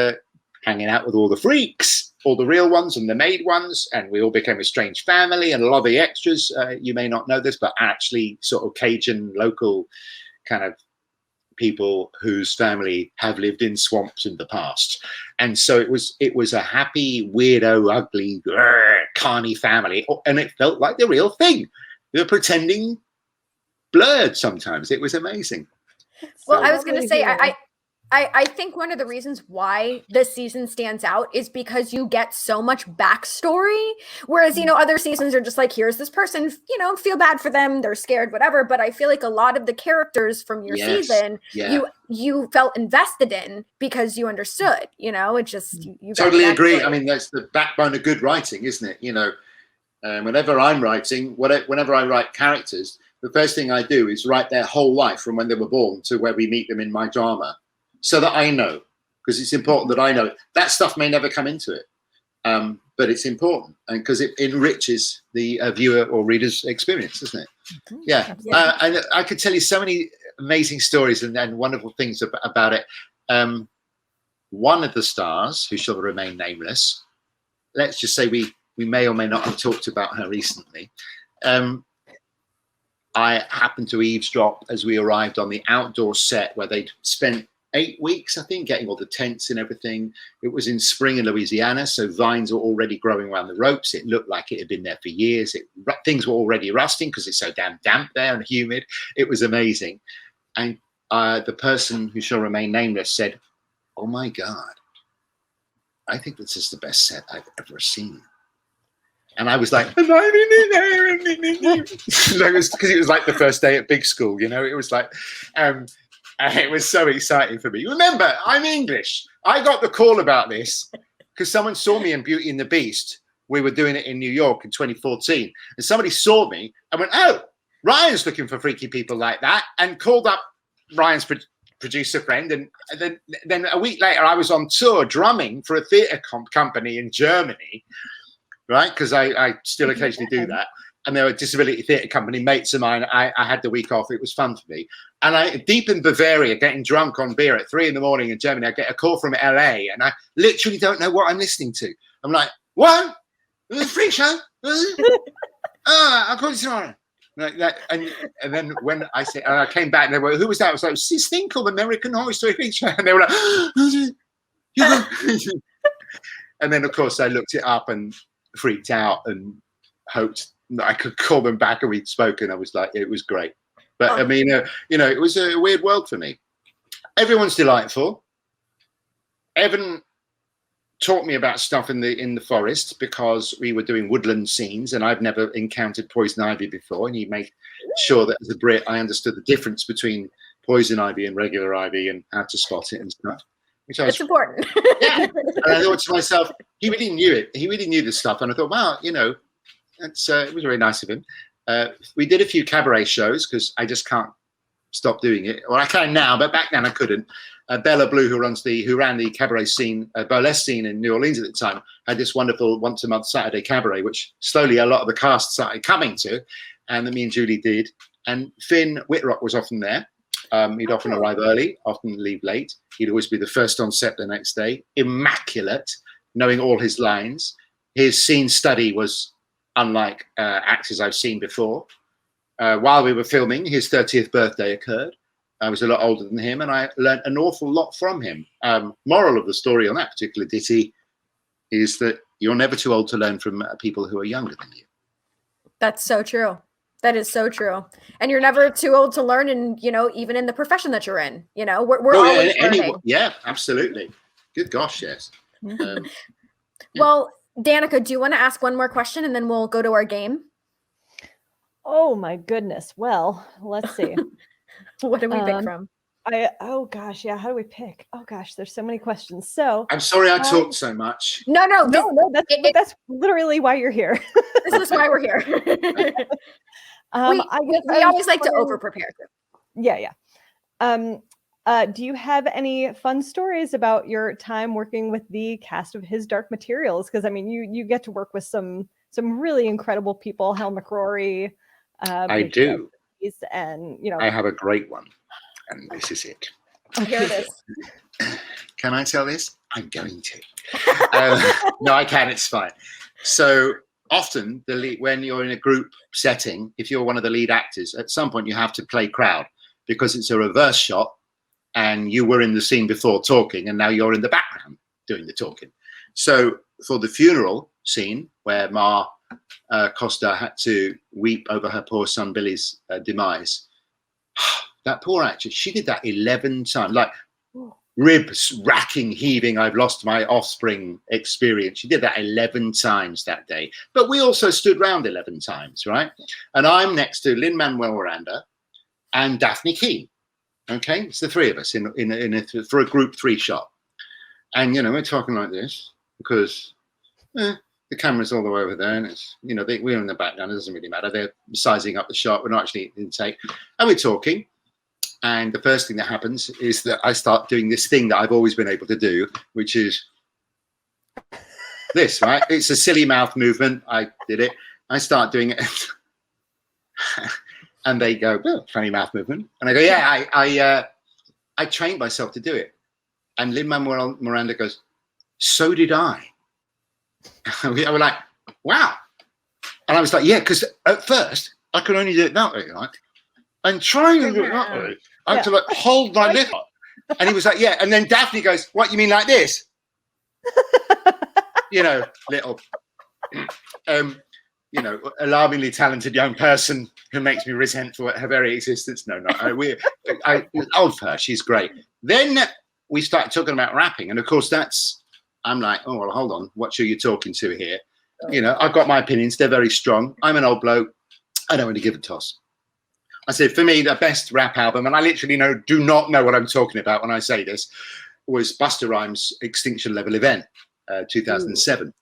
hanging out with all the freaks, all the real ones and the made ones, and we all became a strange family. And a lot of the extras, you may not know this, but actually sort of Cajun local kind of people whose family have lived in swamps in the past. And so it was a happy, weirdo, ugly, carny family, and it felt like the real thing. They were pretending blurred sometimes. It was amazing. Well, I was going to say, I think one of the reasons why this season stands out is because you get so much backstory, whereas, you know, other seasons are just like, here's this person, you know, feel bad for them, they're scared, whatever. But I feel like a lot of the characters from your season, you felt invested in because you understood, you know, it just, you totally agree. I mean, that's the backbone of good writing, isn't it? You know, whenever I'm writing, whenever I write characters, the first thing I do is write their whole life from when they were born to where we meet them in my drama. So that I know, because it's important that I know. That stuff may never come into it, but it's important, and because it enriches the viewer or reader's experience, doesn't it? Mm-hmm. Yeah. And I could tell you so many amazing stories and wonderful things about it. One of the stars, who shall remain nameless, let's just say we may or may not have talked about her recently. I happened to eavesdrop as we arrived on the outdoor set where they'd spent 8 weeks, I think, getting all the tents and everything. It was in spring in Louisiana, so vines were already growing around the ropes. It looked like it had been there for years. Things were already rusting because it's so damn damp there and humid. It was amazing. And the person who shall remain nameless said, "Oh my God, I think this is the best set I've ever seen." And I was like, because it was like the first day at big school, you know. It was like, it was so exciting for me. Remember, I'm English. I got the call about this because someone saw me in Beauty and the Beast. We were doing it in New York in 2014. And somebody saw me and went, "Oh, Ryan's looking for freaky people like that," and called up Ryan's producer friend. And then a week later, I was on tour drumming for a theatre company in Germany, right? Because I still occasionally do that. And they were a disability theatre company, mates of mine. I had the week off. It was fun for me. And deep in Bavaria, getting drunk on beer at 3 a.m. in Germany, I get a call from LA, and I literally don't know what I'm listening to. I'm like, what? Freakshow? I'll call you tomorrow. Like that. And then when I said, and I came back, and they were, who was that? I was like, this thing called American Horror Story Freakshow. And they were like, and then, of course, I looked it up and freaked out and hoped I could call them back, and we'd spoken. I was like, it was great. But I mean, it was a weird world for me. Everyone's delightful. Evan taught me about stuff in the forest because we were doing woodland scenes, and I've never encountered poison ivy before. And he made sure that as a Brit, I understood the difference between poison ivy and regular ivy and how to spot it and stuff. Which it's important. Yeah. And I thought to myself, he really knew it. He really knew this stuff. And I thought, wow, it was very nice of him. We did a few cabaret shows because I just can't stop doing it. Well, I can now, but back then I couldn't. Bella Blue, who ran the cabaret scene, burlesque scene in New Orleans at the time, had this wonderful once-a-month Saturday cabaret, which slowly a lot of the cast started coming to, and that me and Julie did. And Finn Whitrock was often there. He'd often arrive early, often leave late. He'd always be the first on set the next day. Immaculate, knowing all his lines. His scene study was unlike actors I've seen before. While we were filming, his 30th birthday occurred. I was a lot older than him, and I learned an awful lot from him. Moral of the story on that particular ditty is that you're never too old to learn from people who are younger than you. That's so true. That is so true. And you're never too old to learn, and even in the profession that you're in, we're always learning. Yeah, absolutely. Good gosh, yes. Well, Danica, do you want to ask one more question, and then we'll go to our game? Oh my goodness. Well, let's see. What do we pick from? Oh gosh, yeah. How do we pick? Oh gosh, there's so many questions. So I'm sorry I talked so much. No. That's literally why you're here. This is why we're here. We always like to over prepare. Yeah. Do you have any fun stories about your time working with the cast of His Dark Materials? Because I mean, you get to work with some really incredible people. Hal McCrory. I do. And I have a great one, and this is it. Here it is. Can I tell this? I'm going to. No, I can. It's fine. So often, when you're in a group setting, if you're one of the lead actors, at some point you have to play crowd because it's a reverse shot, and you were in the scene before talking, and now you're in the background doing the talking. So for the funeral scene where Ma Costa had to weep over her poor son Billy's demise, that poor actress, she did that 11 times, like ribs racking, heaving, I've lost my offspring experience. She did that 11 times that day. But we also stood round 11 times, right? And I'm next to Lin-Manuel Miranda and Daphne Keane. Okay, it's the three of us for a group 3 shot. And, we're talking like this because the camera's all the way over there, and it's, we're in the background. It doesn't really matter. They're sizing up the shot. We're not actually in take. And we're talking. And the first thing that happens is that I start doing this thing that I've always been able to do, which is this, right? It's a silly mouth movement. I did it. I start doing it. And they go, oh, funny mouth movement. And I go, yeah, I trained myself to do it. And Lin-Manuel Miranda goes, so did I. We were like, wow. And I was like, yeah, because at first I could only do it that way, right? And trying to do it that way, I had to hold my lip up. And he was like, yeah. And then Daphne goes, what, you mean like this? Little, alarmingly talented young person who makes me resentful at her very existence. No, I love her. She's great. Then we started talking about rapping. And of course, I'm like, oh, well, hold on. What show you talking to here? I've got my opinions. They're very strong. I'm an old bloke. I don't really give a toss. I said, for me, the best rap album, and I literally do not know what I'm talking about when I say this, was Busta Rhymes' Extinction Level Event, 2007.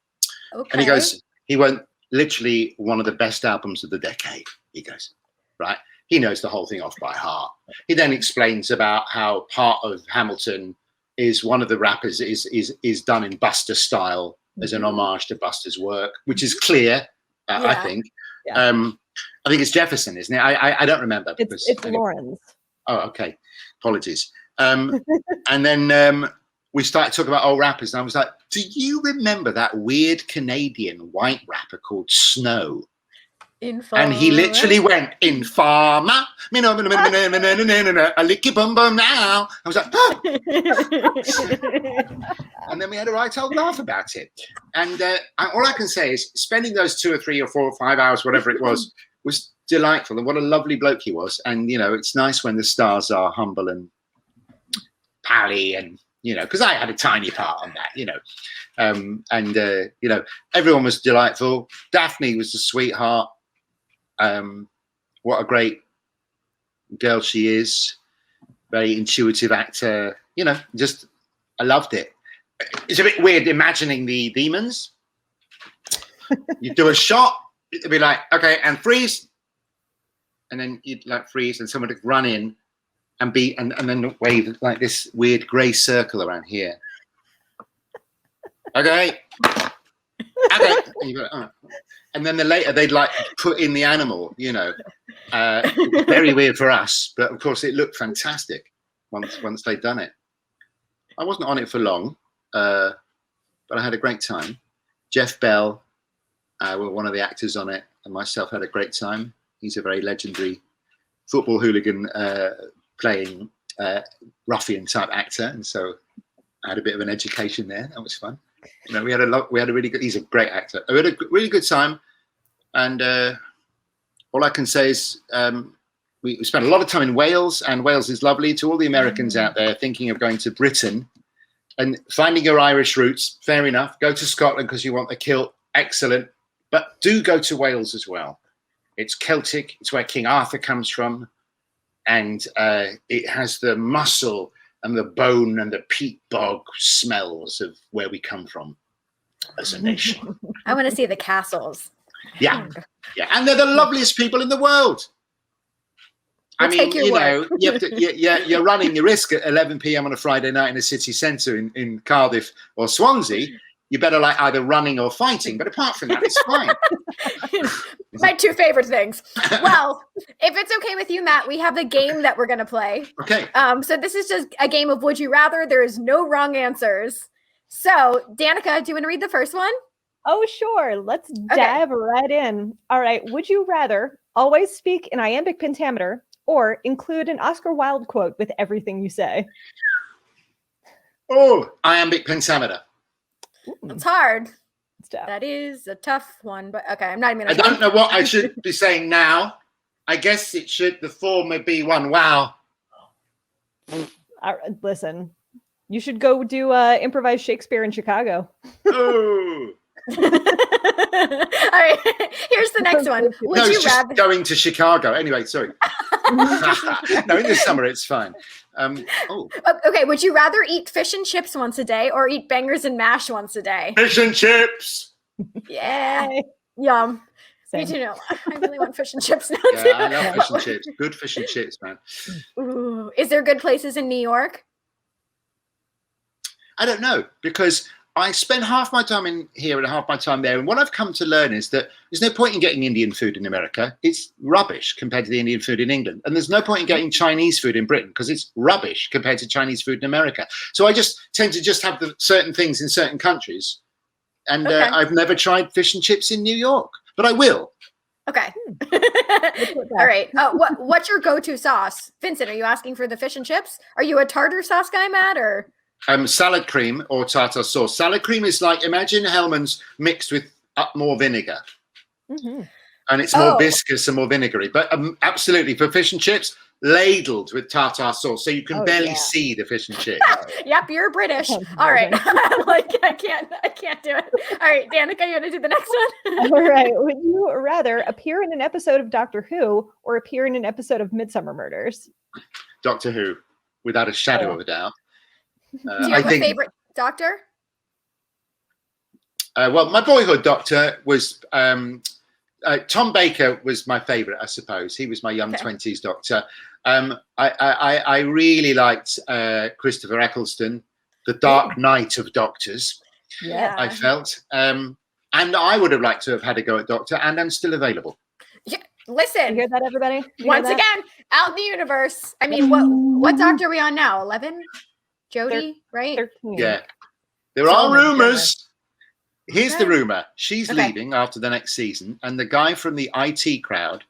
Okay. And he goes, he went, literally one of the best albums of the decade, he goes, right? he knows the whole thing off by heart. He then explains about how part of Hamilton is one of the rappers is done in Buster style as an homage to Buster's work, which is clear, I think. Yeah. I think it's Jefferson, isn't it? I don't remember. It's Lawrence. Oh, okay. Apologies. And then we started talking about old rappers, and I was like, do you remember that weird Canadian white rapper called Snow? Informer. And he literally went, Informer, I lick your bum bum now. I was like, oh. And then we had a right old laugh about it. And all I can say is spending those 2 or 3 or 4 or 5 hours, whatever it was delightful. And what a lovely bloke he was. And, you know, it's nice when the stars are humble and pally, and, you know, because I had a tiny part on that, you know. You know, everyone was delightful. Daphne was a sweetheart. What a great girl she is. Very intuitive actor. You know, just, I loved it. It's a bit weird imagining the demons. You do a shot, it'd be like, okay, and freeze. And then you'd like freeze, and someone would run in and then wave like this weird grey circle around here. Okay. Okay. And, you go, oh. And then later they'd like put in the animal, you know. Very weird for us, but of course it looked fantastic once they'd done it. I wasn't on it for long, but I had a great time. Jeff Bell, were one of the actors on it, and myself had a great time. He's a very legendary football hooligan playing ruffian type actor, and so I had a bit of an education there. That was fun. You know, we had a really good. He's a great actor. We had a really good time, and all I can say is we spent a lot of time in Wales, and Wales is lovely. To all the Americans out there thinking of going to Britain and finding your Irish roots, fair enough. Go to Scotland because you want the kilt, excellent. But do go to Wales as well. It's Celtic. It's where King Arthur comes from, and it has the muscle and the bone and the peat bog smells of where we come from as a nation. I want to see the castles. Yeah, yeah, and they're the loveliest people in the world. I mean, you know, you're running your risk at 11 p.m. on a Friday night in a city centre in Cardiff or Swansea. You better like either running or fighting, but apart from that, it's fine. My 2 favorite things. Well, if it's okay with you, Matt, we have a game that we're going to play. Okay. So this is just a game of Would You Rather. There is no wrong answers. So, Danica, do you want to read the first one? Oh, sure. Let's dive right in. All right. Would you rather always speak in iambic pentameter or include an Oscar Wilde quote with everything you say? Oh, iambic pentameter. It's hard. It's tough. That is a tough one, but okay, I'm not even gonna. I don't know what I should be saying now. I guess it should, the former be one. Wow. Listen, you should go do improvised Shakespeare in Chicago. Oh. All right, here's the next one. Would you rather going to Chicago? Anyway, sorry. No, in the summer it's fine. Okay, would you rather eat fish and chips once a day or eat bangers and mash once a day? Fish and chips. Yeah. Yum. Same. Me too. No, I really want fish and chips now too. Yeah, I love fish and chips. Good fish and chips, man. Ooh. Is there good places in New York? I don't know, because I spend half my time in here and half my time there. And what I've come to learn is that there's no point in getting Indian food in America. It's rubbish compared to the Indian food in England. And there's no point in getting Chinese food in Britain because it's rubbish compared to Chinese food in America. So I just tend to just have the certain things in certain countries. And I've never tried fish and chips in New York, but I will. Okay. All right. What's your go-to sauce? Vincent, are you asking for the fish and chips? Are you a tartar sauce guy, Matt, or? Salad cream or tartar sauce. Salad cream is like, imagine Hellmann's mixed with more vinegar. Mm-hmm. And it's more viscous and more vinegary. But absolutely, for fish and chips, ladled with tartar sauce. So you can barely see the fish and chips. Yep, you're British. All right. Like, I can't do it. All right, Danica, you want to do the next one? All right. Would you rather appear in an episode of Doctor Who or appear in an episode of Midsummer Murders? Doctor Who, without a shadow of a doubt. Do you have a favorite doctor? Well, my boyhood doctor was Tom Baker was my favorite, I suppose. He was my young 20s doctor. I really liked Christopher Eccleston, the Dark Knight of Doctors. Yeah, I felt. And I would have liked to have had a go at Doctor, and I'm still available. Yeah, listen. You hear that, everybody? Once again, out in the universe. I mean, what doctor are we on now? 11? Jodie, right? 13. Yeah. There are rumors. Here's the rumor. She's leaving after the next season, and the guy from the IT crowd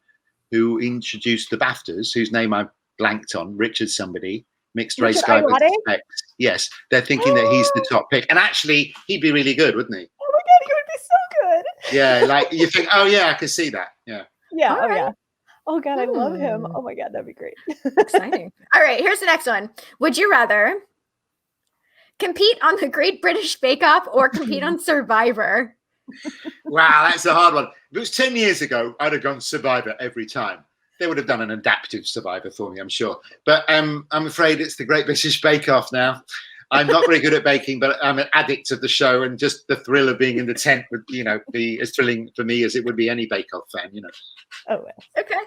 who introduced the BAFTAs, whose name I blanked on, Richard somebody, mixed race guy with specs. Yes, they're thinking that he's the top pick. And actually, he'd be really good, wouldn't he? Oh my God, he would be so good. Yeah, like you think, oh yeah, I can see that. Yeah. Yeah, yeah. Oh God, I love him. Oh my God, that'd be great. Exciting. All right, here's the next one. Would you rather compete on the Great British Bake Off or compete on Survivor? Wow, that's a hard one. If it was 10 years ago, I'd have gone Survivor every time. They would have done an adaptive Survivor for me, I'm sure. But I'm afraid it's the Great British Bake Off now. I'm not very good at baking, but I'm an addict of the show, and just the thrill of being in the tent would, be as thrilling for me as it would be any Bake Off fan, Oh, well. Okay,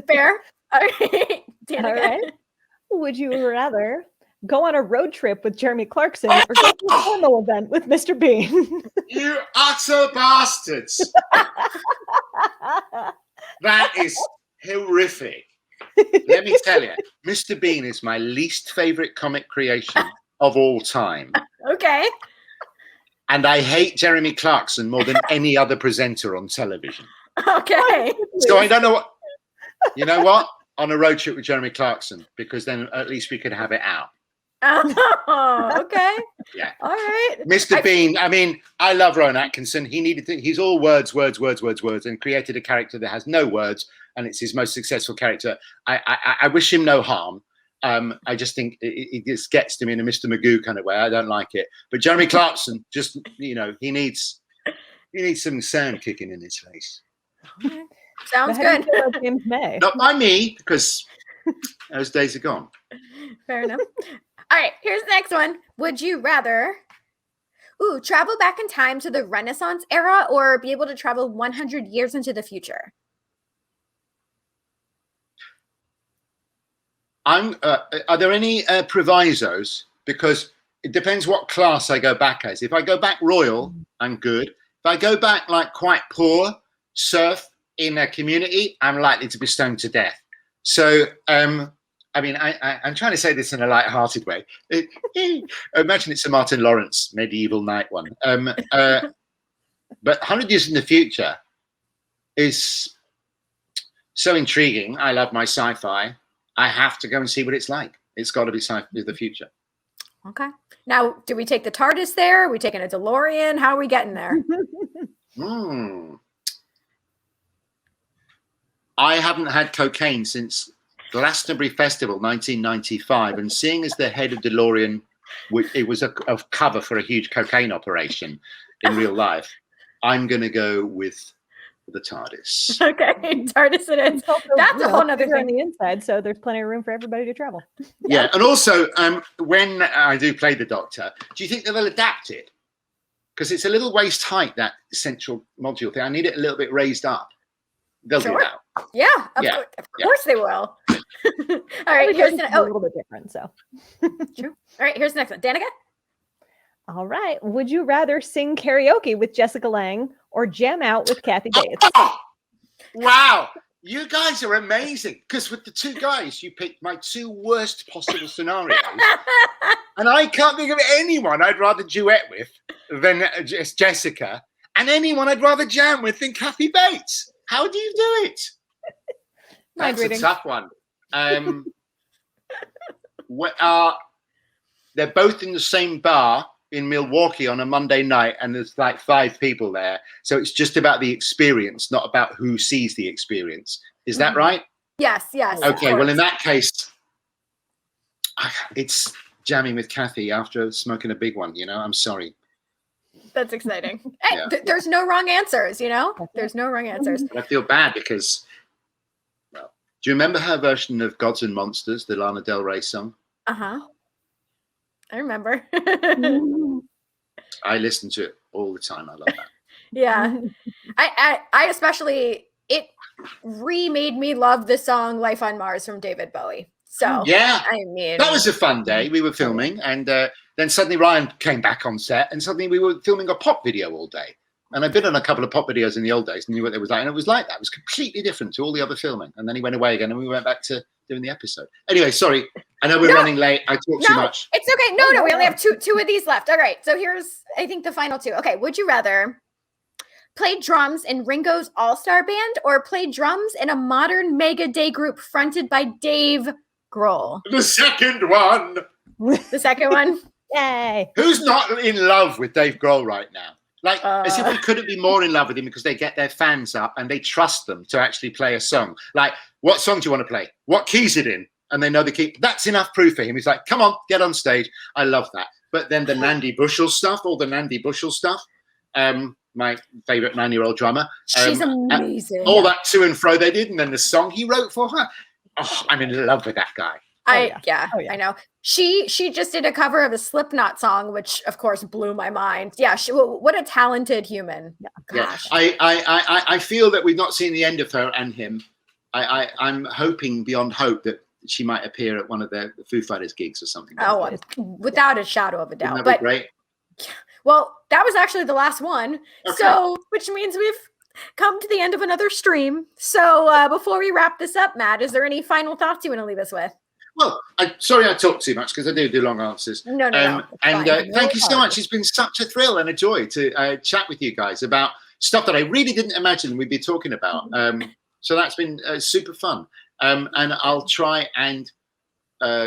fair. All right, Danica. All right. Would you rather go on a road trip with Jeremy Clarkson or go to a formal event with Mr. Bean? You utter bastards! That is horrific. Let me tell you, Mr. Bean is my least favorite comic creation of all time. Okay. And I hate Jeremy Clarkson more than any other presenter on television. Okay. So I don't know what, you know what? On a road trip with Jeremy Clarkson, because then at least we could have it out. Oh, okay. Yeah. All right. Mr. Bean, I mean, I love Rowan Atkinson. He's all words, and created a character that has no words, and it's his most successful character. I wish him no harm. I just think it just gets to me in a Mr. Magoo kind of way. I don't like it. But Jeremy Clarkson, just, he needs some sand kicking in his face. Okay. Sounds good. James May? Not by me, because those days are gone. Fair enough. All right, here's the next one. Would you rather travel back in time to the Renaissance era or be able to travel 100 years into the future? Are there any provisos? Because it depends what class I go back as. If I go back royal, I'm good. If I go back like quite poor, serf in a community, I'm likely to be stoned to death. So, I mean, I'm trying to say this in a light-hearted way. Imagine it's a Martin Lawrence medieval knight one. But 100 years in the future is so intriguing. I love my sci-fi. I have to go and see what it's like. It's got to be the future. Okay. Now, do we take the TARDIS there? Are we taking a DeLorean? How are we getting there? I haven't had cocaine since Glastonbury Festival 1995, and seeing as the head of DeLorean, it was a cover for a huge cocaine operation in real life, I'm going to go with the TARDIS. Okay, TARDIS it is. That's a whole nother thing. On the inside, so there's plenty of room for everybody to travel. Yeah, and also when I do play the Doctor, do you think that they'll adapt it? Because it's a little waist height, that central module thing. I need it a little bit raised up. They'll do that. Yeah, of course they will. All right, here's a little bit different. So true. All right, here's the next one, Danica. All right. Would you rather sing karaoke with Jessica Lange or jam out with Kathy Bates? Wow, you guys are amazing. Because with the two guys, you picked my two worst possible scenarios, and I can't think of anyone I'd rather duet with than Jessica, and anyone I'd rather jam with than Kathy Bates. How do you do it? That's a tough one. They're both in the same bar in Milwaukee on a Monday night, and there's like 5 people there. So it's just about the experience, not about who sees the experience. Is that right? Yes. Okay, well, in that case, it's jamming with Kathy after smoking a big one, I'm sorry. That's exciting. Hey, there's no wrong answers, There's no wrong answers. But I feel bad because, well, do you remember her version of Gods and Monsters, the Lana Del Rey song? Uh-huh. I remember. I listen to it all the time. I love that. Yeah. I especially it remade me love the song Life on Mars from David Bowie. So yeah, I mean, that was a fun day. We were filming, and then suddenly Ryan came back on set, and suddenly we were filming a pop video all day. And I've been on a couple of pop videos in the old days and knew what it was like. And it was like that. It was completely different to all the other filming. And then he went away again and we went back to doing the episode. Anyway, sorry. I know we're running late. I talk too much. It's okay. No, we only have two of these left. All right. So here's, I think, the final two. Okay. Would you rather play drums in Ringo's All-Star Band or play drums in a modern mega day group fronted by Dave Grohl? The second one. The second one? Yay. Who's not in love with Dave Grohl right now? Like, as if we couldn't be more in love with him because they get their fans up and they trust them to actually play a song. Like, what song do you want to play? What key's it in? And they know the key. That's enough proof for him. He's like, come on, get on stage. I love that. But then the Nandi Bushell stuff, all the Nandi Bushell stuff, my favorite 9-year-old drummer. She's amazing. All that to and fro they did. And then the song he wrote for her. Oh, I'm in love with that guy. I know. She just did a cover of a Slipknot song, which of course blew my mind. Yeah, what a talented human. Gosh. Yeah. I feel that we've not seen the end of her and him. I'm hoping beyond hope that she might appear at one of the Foo Fighters gigs or something. Without a shadow of a doubt. But great. Well, that was actually the last one. Okay. So, which means we've come to the end of another stream. So before we wrap this up, Matt, is there any final thoughts you want to leave us with? Well, sorry I talk too much because I do long answers. No. And thank you so much. It's been such a thrill and a joy to chat with you guys about stuff that I really didn't imagine we'd be talking about. So that's been super fun. And I'll try and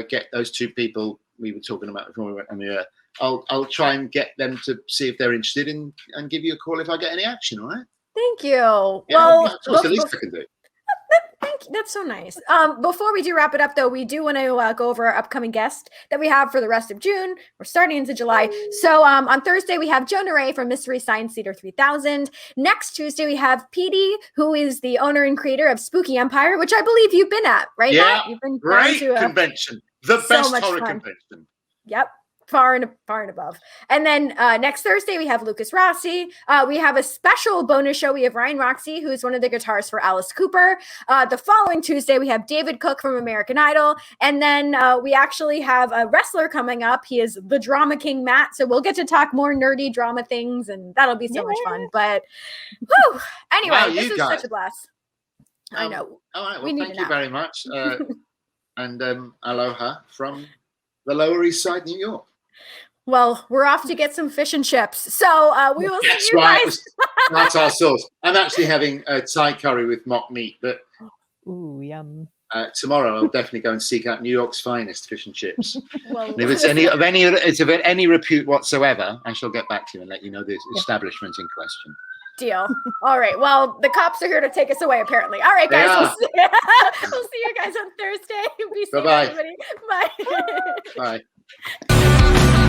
get those two people we were talking about before we went on the air. I'll try and get them to see if they're interested in and give you a call if I get any action, all right? Thank you. Yeah, well, that's the least I can do. Thank you. That's so nice. Before we do wrap it up, though, we do want to go over our upcoming guest that we have for the rest of June. We're starting into July. So on Thursday, we have Jonah Ray from Mystery Science Theater 3000. Next Tuesday, we have Petey, who is the owner and creator of Spooky Empire, which I believe you've been at, right, Yeah, Matt? You've been great convention. The best horror convention. Yep. Far and above. And then next Thursday, we have Lucas Rossi. We have a special bonus show. We have Ryan Roxy, who's one of the guitarists for Alice Cooper. The following Tuesday, we have David Cook from American Idol. And then we actually have a wrestler coming up. He is the Drama King, Matt. So we'll get to talk more nerdy drama things, and that'll be so much fun. But whew, anyway, wow, this is such a blast. I know. All right. Well, thank you very much. And aloha from the Lower East Side, New York. Well, we're off to get some fish and chips. So we will see you guys. That's our sauce. I'm actually having a Thai curry with mock meat, but yum. Tomorrow I'll definitely go and seek out New York's finest fish and chips. Well, and if it's of any repute whatsoever, I shall get back to you and let you know the establishment in question. Deal. All right. Well, the cops are here to take us away, apparently. All right, guys. We'll see you guys on Thursday. Be safe, everybody. Bye. Bye.